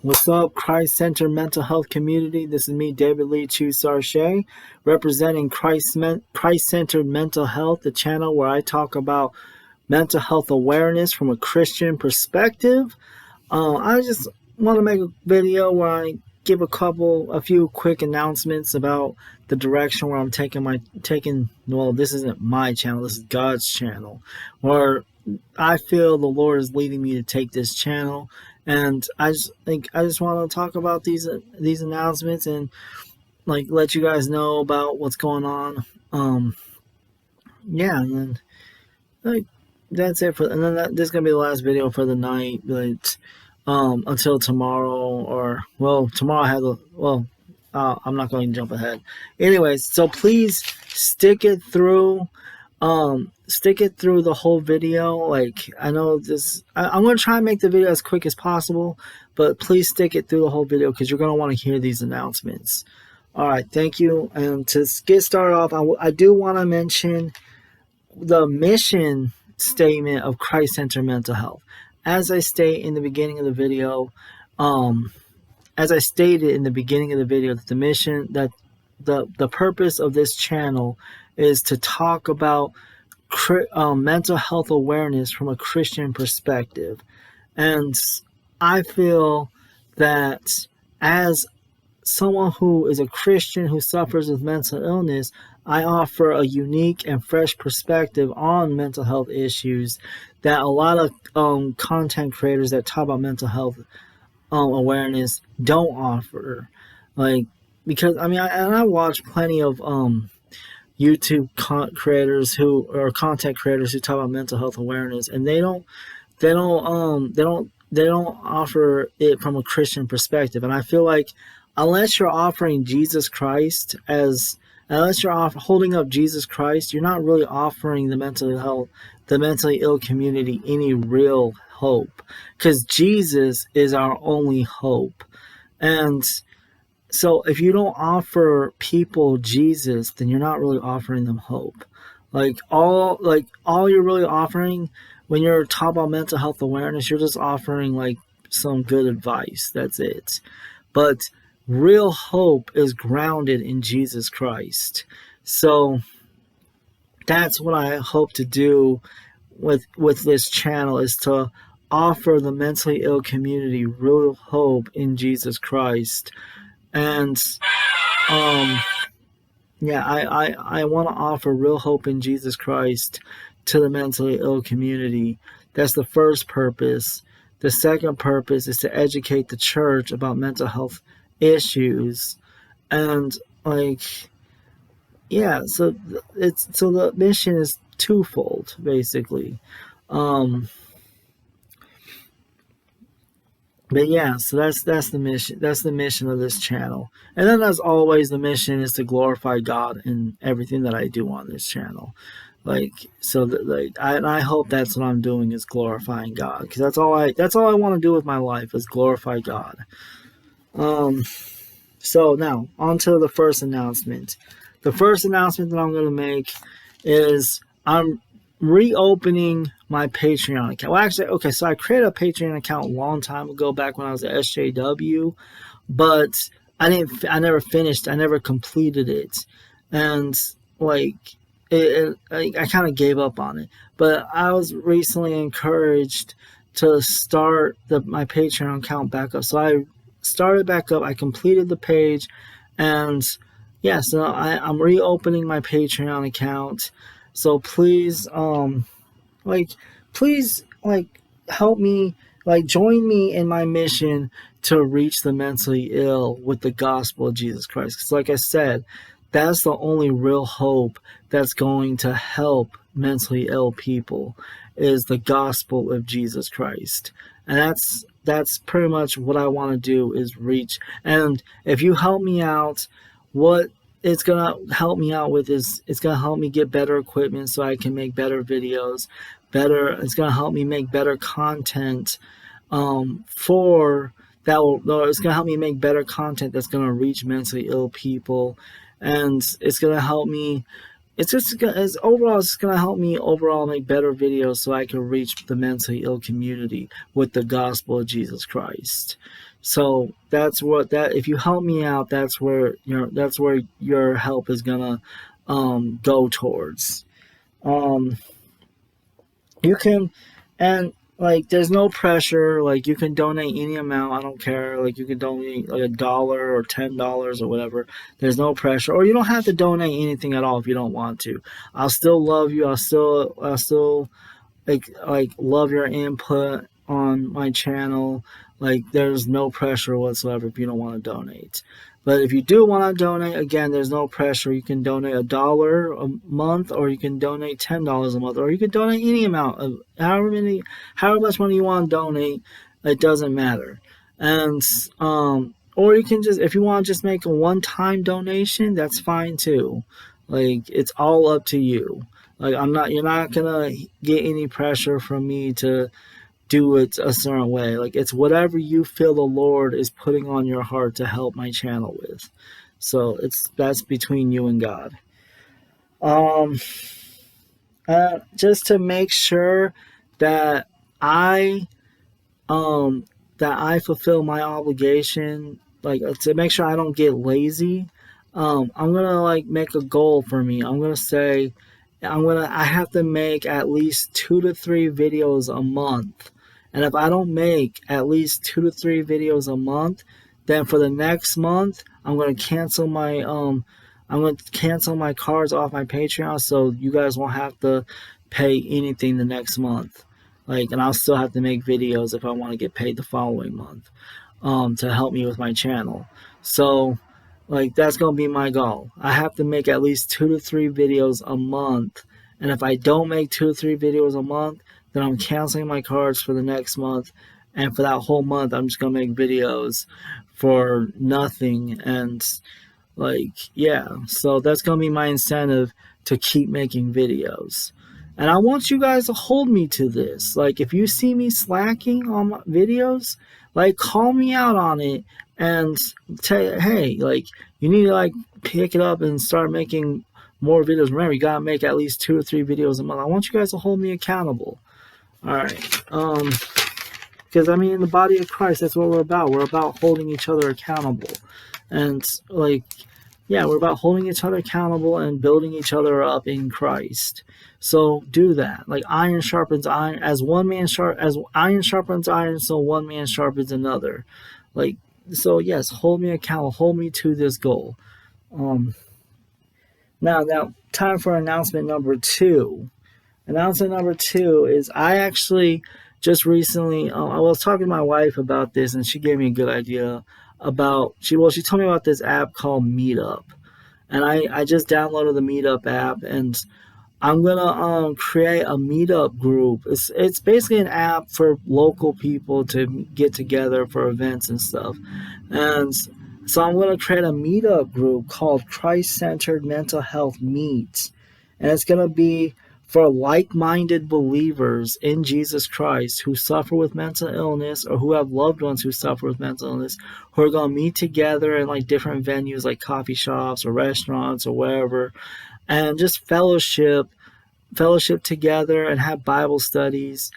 What's up, Christ-centered mental health community? This is me, David Lee Chu Sarche, representing Christ-centered mental health, the channel where I talk about mental health awareness from a Christian perspective. I just want to make a video where I give a few quick announcements about the direction where I'm taking. Well, this isn't my channel. This is God's channel, where I feel the Lord is leading me to take this channel. And I just want to talk about these announcements and let you guys know about what's going on. Yeah, and then that's it for. And then this is gonna be the last video for the night. But until tomorrow, tomorrow I have I'm not going to jump ahead. Anyways, so please stick it through. Stick it through the whole video. I know this, I'm going to try and make the video as quick as possible, but please stick it through the whole video because you're going to want to hear these announcements. Alright, thank you. And to get started off, I do want to mention the mission statement of Christ-centered mental health. As I state in the beginning of the video, as I stated in the beginning of the video, that the mission, that the purpose of this channel is to talk about mental health awareness from a Christian perspective. And I feel that as someone who is a Christian who suffers with mental illness, I offer a unique and fresh perspective on mental health issues that a lot of content creators that talk about mental health awareness don't offer. Because I watch plenty of YouTube content creators who talk about mental health awareness, and they don't offer it from a Christian perspective. And I feel like unless you're offering Jesus Christ unless you're holding up Jesus Christ, you're not really offering the mentally ill community any real hope, because Jesus is our only hope. And so if you don't offer people Jesus, then you're not really offering them hope. All you're really offering when you're talking about mental health awareness, you're just offering some good advice. That's it. But real hope is grounded in Jesus Christ. So that's what I hope to do with this channel, is to offer the mentally ill community real hope in Jesus Christ. And yeah, I want to offer real hope in Jesus Christ to the mentally ill community. That's the first purpose. The second purpose is to educate the church about mental health issues. And yeah, so the mission is twofold, basically. But yeah, so that's the mission. That's the mission of this channel. And then, as always, the mission is to glorify God in everything that I do on this channel. I hope that's what I'm doing, is glorifying God, because that's all I want to do with my life, is glorify God. So now on to the first announcement. The first announcement that I'm going to make is I'm reopening my Patreon account. Well, actually, okay, so I created a Patreon account a long time ago, back when I was at SJW, but I never finished. I never completed it, and I kind of gave up on it. But I was recently encouraged to start my Patreon account back up, so I started back up. I completed the page, and yeah, so I'm reopening my Patreon account. So please, please help me, join me in my mission to reach the mentally ill with the gospel of Jesus Christ. Because like I said, that's the only real hope that's going to help mentally ill people, is the gospel of Jesus Christ. And that's pretty much what I want to do, is reach. And if you help me out, what it's going to help me out with is, it's going to help me get better equipment so I can make better videos. It's going to help me make better content it's going to help me make better content that's going to reach mentally ill people. And it's going to help me, it's going to help me overall make better videos so I can reach the mentally ill community with the gospel of Jesus Christ. So that's what that if you help me out, that's where your help is gonna go towards. Um, you can, and like there's no pressure. Like you can donate any amount. I don't care. Like you can donate like $1 or $10 or whatever. There's no pressure, or you don't have to donate anything at all if you don't want to. I'll still love you. I'll still like love your input on my channel. Like there's no pressure whatsoever if you don't want to donate. But if you do want to donate, again, there's no pressure. You can donate $1 a month, or you can donate $10 a month, or you can donate any amount of however much money you want to donate. It doesn't matter. And or you can just, if you want to just make a one-time donation, that's fine too. Like it's all up to you. Like you're not gonna get any pressure from me to do it a certain way. Like it's whatever you feel the Lord is putting on your heart to help my channel with. So that's between you and God. Um, just to make sure that I um that I fulfill my obligation, like to make sure I don't get lazy. I'm gonna like make a goal for me. I'm gonna say I have to make at least 2 to 3 videos a month. And if I don't make at least 2 to 3 videos a month, then for the next month I'm gonna cancel my cards off my Patreon, so you guys won't have to pay anything the next month. Like, and I'll still have to make videos if I want to get paid the following month, to help me with my channel. So like that's gonna be my goal. I have to make at least 2 to 3 videos a month, and if I don't make 2 to 3 videos a month, then I'm canceling my cards for the next month, and for that whole month, I'm just gonna make videos for nothing. And like, yeah, so that's gonna be my incentive to keep making videos. And I want you guys to hold me to this. Like, if you see me slacking on my videos, like, call me out on it and say, hey, like, you need to, like, pick it up and start making more videos. Remember, you gotta make at least 2 or 3 videos a month. I want you guys to hold me accountable. All right. Because, I mean, in the body of Christ, that's what we're about. We're about holding each other accountable. And, like, yeah, we're about holding each other accountable and building each other up in Christ. So do that. Like iron sharpens iron, as iron sharpens iron, so one man sharpens another. Like, so yes, hold me accountable, hold me to this goal. Um, now, time for announcement number two. Announcement number two is I actually just recently I was talking to my wife about this, and she gave me a good idea about she told me about this app called Meetup, and I just downloaded the Meetup app, and I'm gonna create a Meetup group. It's basically an app for local people to get together for events and stuff, and so I'm gonna create a Meetup group called Christ Centered Mental Health Meet, and it's gonna be for like-minded believers in Jesus Christ who suffer with mental illness, or who have loved ones who suffer with mental illness, who are going to meet together in like different venues like coffee shops or restaurants or wherever, and just fellowship together and have Bible studies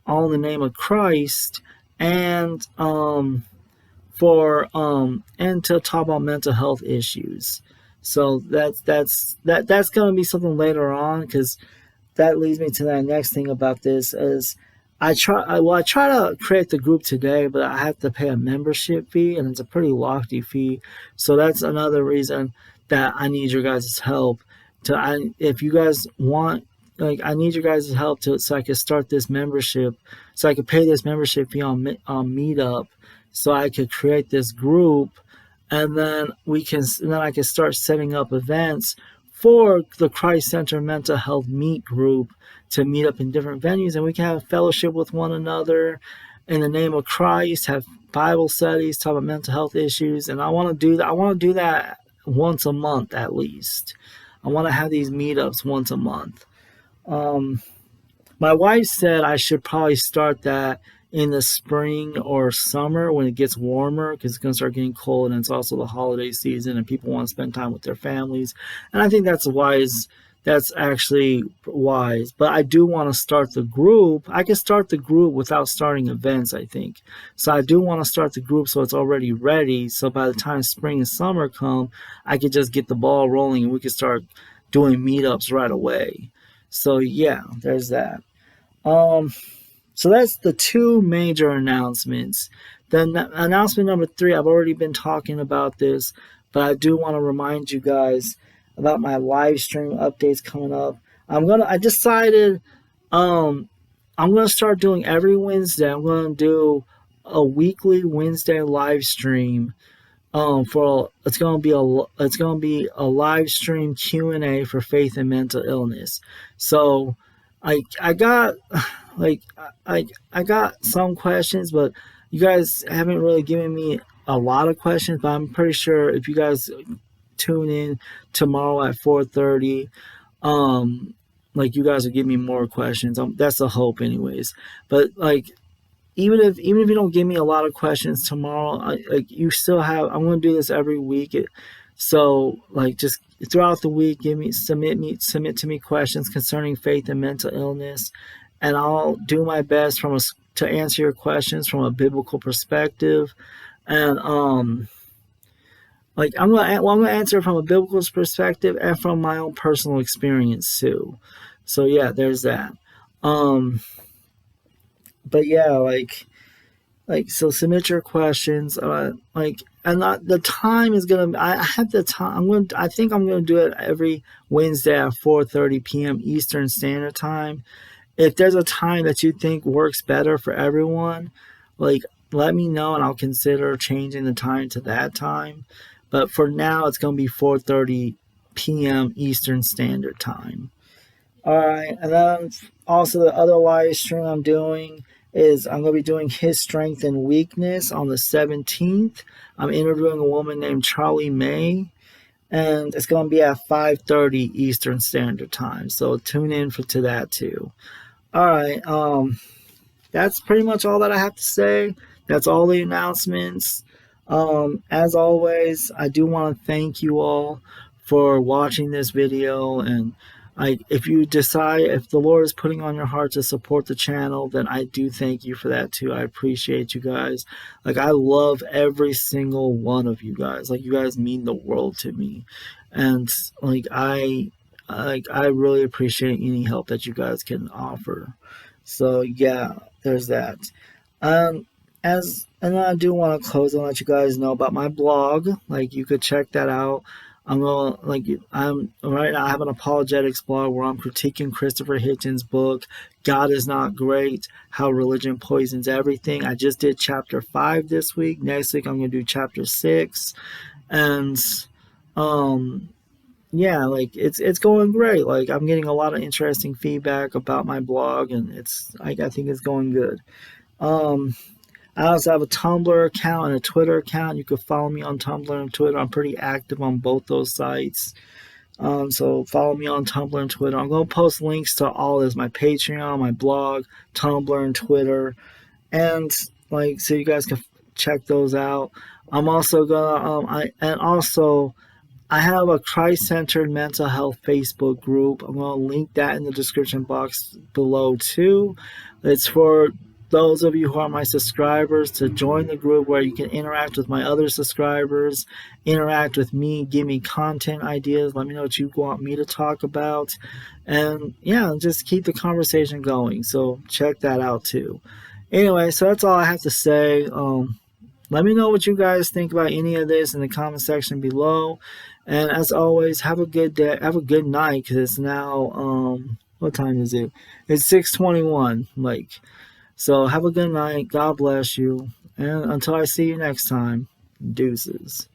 all in the name of Christ, and and to talk about mental health issues. So that's going to be something later on, because that leads me to that next thing about this is I try to create the group today, but I have to pay a membership fee, and it's a pretty lofty fee. So that's another reason that I need your guys' help. If you guys want, like, I need your guys' help so I can start this membership, so I could pay this membership fee on Meetup, so I could create this group, and then I can start setting up events for the Christ Center Mental Health Meet group to meet up in different venues, and we can have fellowship with one another in the name of Christ, have Bible studies, talk about mental health issues. And I want to do that. I want to do that once a month at least. I want to have these meetups once a month. My wife said I should probably start that in the spring or summer when it gets warmer, because it's going to start getting cold, and it's also the holiday season and people want to spend time with their families. And I think that's actually wise. But I do want to start the group. I can start the group without starting events, I think. So I do want to start the group so it's already ready. So by the time spring and summer come, I could just get the ball rolling and we could start doing meetups right away. So yeah, there's that. Um, so that's the two major announcements. Then announcement number three, I've already been talking about this, but I do want to remind you guys about my live stream updates coming up. I decided um I'm gonna start doing every Wednesday. I'm gonna do a weekly Wednesday live stream. For it's gonna be a live stream Q&A for faith and mental illness. So I got like I got some questions, but you guys haven't really given me a lot of questions. But I'm pretty sure if you guys tune in tomorrow at 4:30, like you guys will give me more questions. That's the hope, anyways. But like even if you don't give me a lot of questions tomorrow, like you still have. I'm going to do this every week. So like just throughout the week, submit to me questions concerning faith and mental illness, and I'll do my best to answer your questions from a biblical perspective. And like I'm gonna answer from a biblical perspective and from my own personal experience too. So yeah, there's that. Um, but yeah, like so submit your questions like and the time is gonna I have the time I think I'm gonna do it every Wednesday at 4:30 p.m. Eastern Standard Time. If there's a time that you think works better for everyone, like let me know and I'll consider changing the time to that time. But for now it's gonna be 4:30 p.m. Eastern Standard Time. All right, and then also the other live stream I'm doing is I'm going to be doing His Strength and Weakness on the 17th. I'm interviewing a woman named Charlie May, and it's going to be at 5:30 Eastern Standard Time. So tune in to that too. All right, that's pretty much all that I have to say. That's all the announcements. As always, I do want to thank you all for watching this video. And if the Lord is putting on your heart to support the channel, then I do thank you for that too. I appreciate you guys. Like I love every single one of you guys. Like you guys mean the world to me, and I really appreciate any help that you guys can offer. So yeah, there's that. Um, and then I do want to close and let you guys know about my blog. Like you could check that out. I'm right now I have an apologetics blog where I'm critiquing Christopher Hitchens' book, God is Not Great, How Religion Poisons Everything. I just did chapter 5 this week. Next week I'm gonna do chapter 6. And um yeah, like it's going great. Like I'm getting a lot of interesting feedback about my blog and I think it's going good. Um I also have a Tumblr account and a Twitter account. You can follow me on Tumblr and Twitter. I'm pretty active on both those sites. So follow me on Tumblr and Twitter. I'm going to post links to all this, my Patreon, my blog, Tumblr, and Twitter. And so you guys can check those out. I'm also I have a Christ-centered mental health Facebook group. I'm going to link that in the description box below too. It's for those of you who are my subscribers to join the group where you can interact with my other subscribers, interact with me, give me content ideas, let me know what you want me to talk about, and yeah, just keep the conversation going. So check that out too. Anyway, so that's all I have to say. Let me know what you guys think about any of this in the comment section below. And as always, have a good day, have a good night, because it's now what time is it? It's 6:21. So have a good night. God bless you. And until I see you next time, deuces.